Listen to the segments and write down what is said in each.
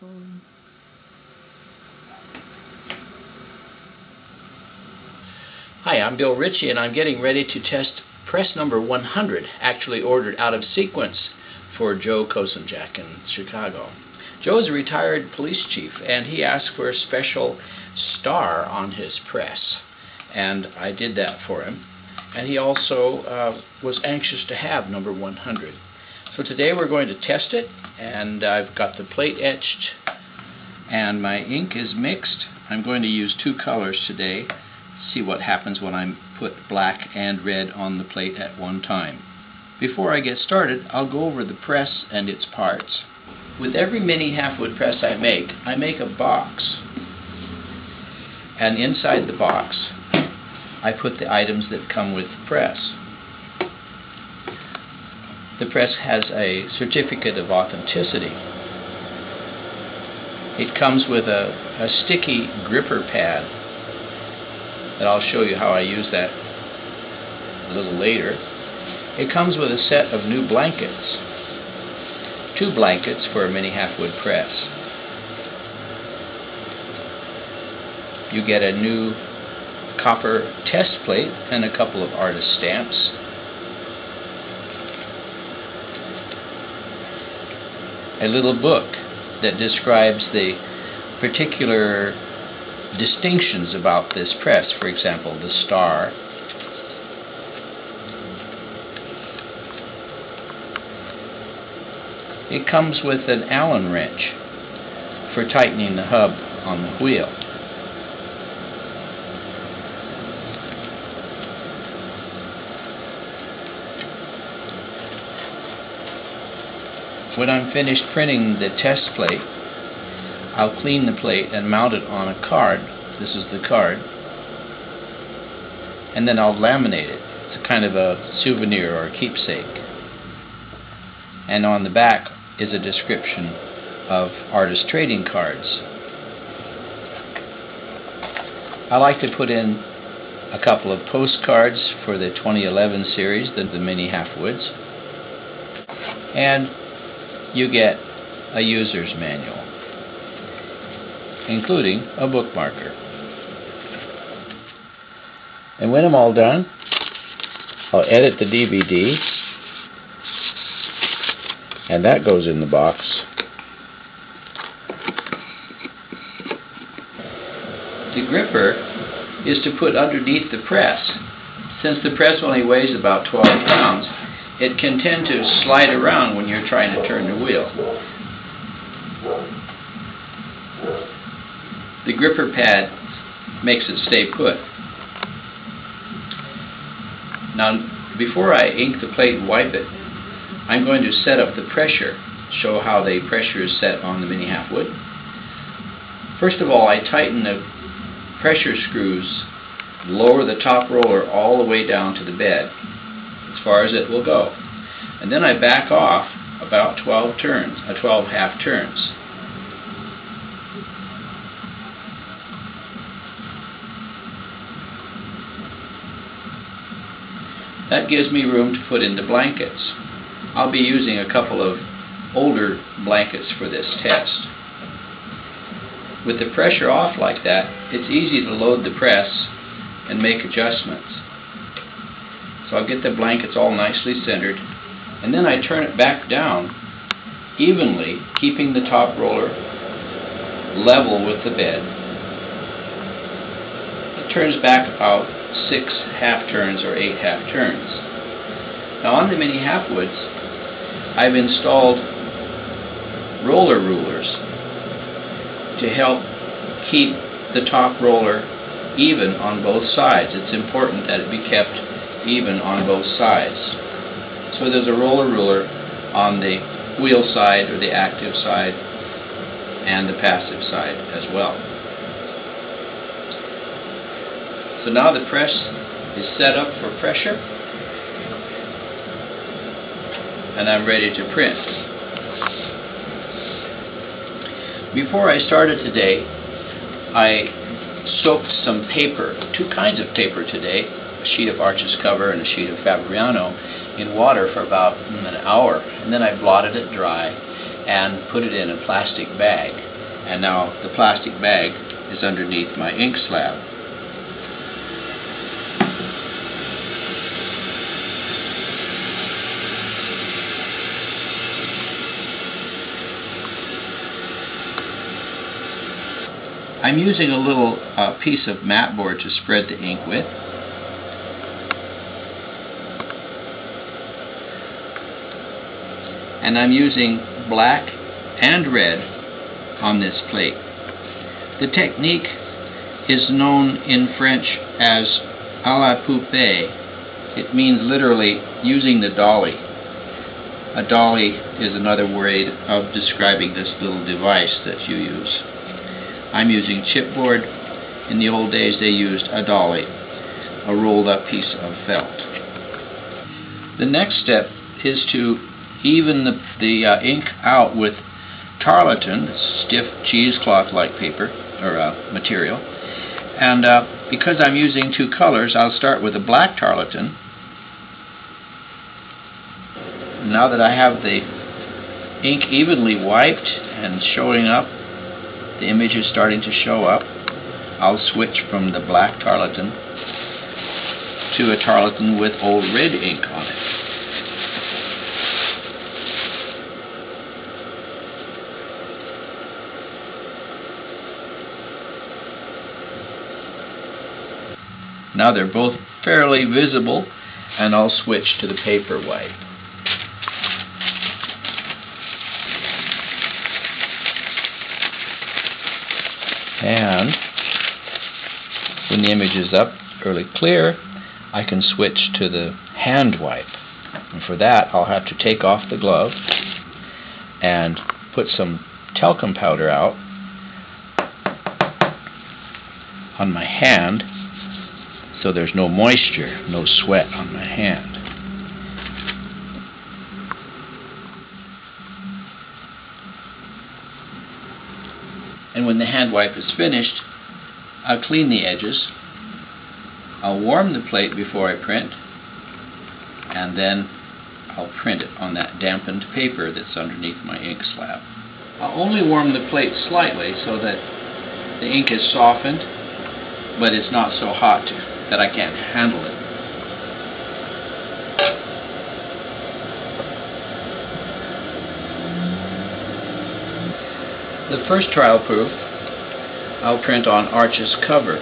microphone. Hi, I'm Bill Ritchie, and I'm getting ready to test press number 100, actually ordered out of sequence for Joe Kozenczak in Chicago. Joe is a retired police chief, and he asked for a special star on his press, and I did that for him. And he also was anxious to have number 100. So today we're going to test it, and I've got the plate etched, and my ink is mixed. I'm going to use two colors today. See what happens when I put black and red on the plate at one time. Before I get started, I'll go over the press and its parts. With every mini Halfwood press I make a box, and inside the box I put the items that come with the press. The press has a certificate of authenticity. It comes with a sticky gripper pad, and I'll show you how I use that a little later. It comes with a set of new blankets, 2 blankets for a mini Halfwood press. You get a new copper test plate and a couple of artist stamps. A little book that describes the particular distinctions about this press, for example, the star. It comes with an Allen wrench for tightening the hub on the wheel. When I'm finished printing the test plate, I'll clean the plate and mount it on a card. This is the card. And then I'll laminate it. It's a kind of a souvenir or a keepsake. And on the back is a description of artist trading cards. I like to put in a couple of postcards for the 2011 series, the Mini Halfwoods. And you get a user's manual, including a bookmarker. And when I'm all done, I'll edit the DVD, and that goes in the box. The gripper is to put underneath the press. Since the press only weighs about 12 pounds, it can tend to slide around when you're trying to turn the wheel. The gripper pad makes it stay put. Now, before I ink the plate and wipe it, I'm going to set up the pressure, show how the pressure is set on the Mini Halfwood. First of all, I tighten the pressure screws, lower the top roller all the way down to the bed, as far as it will go. And then I back off about 12 half turns. That gives me room to put in the blankets. I'll be using a couple of older blankets for this test. With the pressure off like that, it's easy to load the press and make adjustments. So I'll get the blankets all nicely centered, and then I turn it back down evenly, keeping the top roller level with the bed. It turns back about 6 half turns or 8 half turns. Now on the Mini Halfwoods, I've installed roller rulers to help keep the top roller even on both sides. It's important that it be kept even on both sides. So there's a roller ruler on the wheel side or the active side and the passive side as well. So now the press is set up for pressure, and I'm ready to print. Before I started today, I soaked some paper, 2 kinds of paper today, a sheet of Arches cover and a sheet of Fabriano, in water for about an hour, and then I blotted it dry and put it in a plastic bag. And now the plastic bag is underneath my ink slab. I'm using a little piece of mat board to spread the ink with. And I'm using black and red on this plate. The technique is known in French as à la poupée. It means literally using the dolly. A dolly is another way of describing this little device that you use. I'm using chipboard. In the old days they used a dolly, a rolled up piece of felt. The next step is to even the ink out with tarlatan, stiff cheesecloth-like paper or material. And because I'm using two colors, I'll start with a black tarlatan. Now that I have the ink evenly wiped and showing up, the image is starting to show up, I'll switch from the black tarlatan to a tarlatan with old red ink on it. Now they're both fairly visible, and I'll switch to the paper wipe. And when the image is up fairly clear, I can switch to the hand wipe. And for that, I'll have to take off the glove and put some talcum powder out on my hand so there's no moisture, no sweat on my hand. And when the hand wipe is finished, I'll clean the edges. I'll warm the plate before I print, and then I'll print it on that dampened paper that's underneath my ink slab. I'll only warm the plate slightly so that the ink is softened, but it's not so hot that I can't handle it. The first trial proof I'll print on Arch's cover.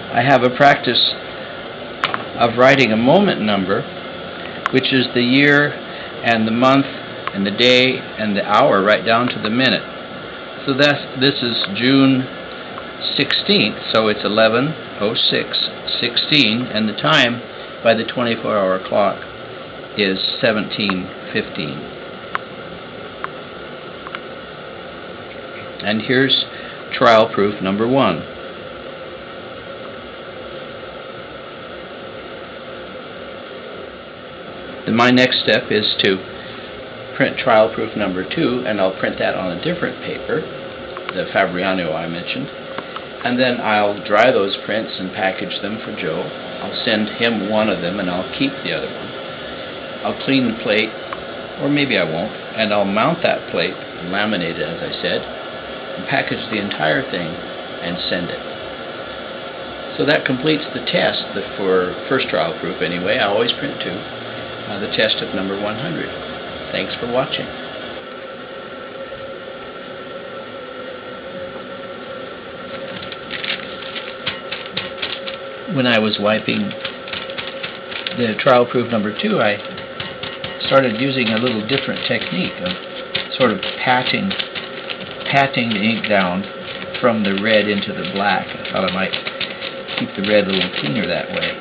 I have a practice of writing a moment number, which is the year and the month and the day and the hour right down to the minute. So this is June 16th, so it's 11:06:16, and the time by the 24-hour clock is 17:15. And here's trial proof number 1. Then my next step is to print trial proof number 2, and I'll print that on a different paper, the Fabriano I mentioned, and then I'll dry those prints and package them for Joe. I'll send him one of them and I'll keep the other one. I'll clean the plate, or maybe I won't, and I'll mount that plate, laminate it as I said, and package the entire thing and send it. So that completes the test for first trial proof anyway. I always print 2. The test of number 100. Thanks for watching. When I was wiping the trial proof number 2, I started using a little different technique of sort of patting the ink down from the red into the black. I thought I might keep the red a little cleaner that way.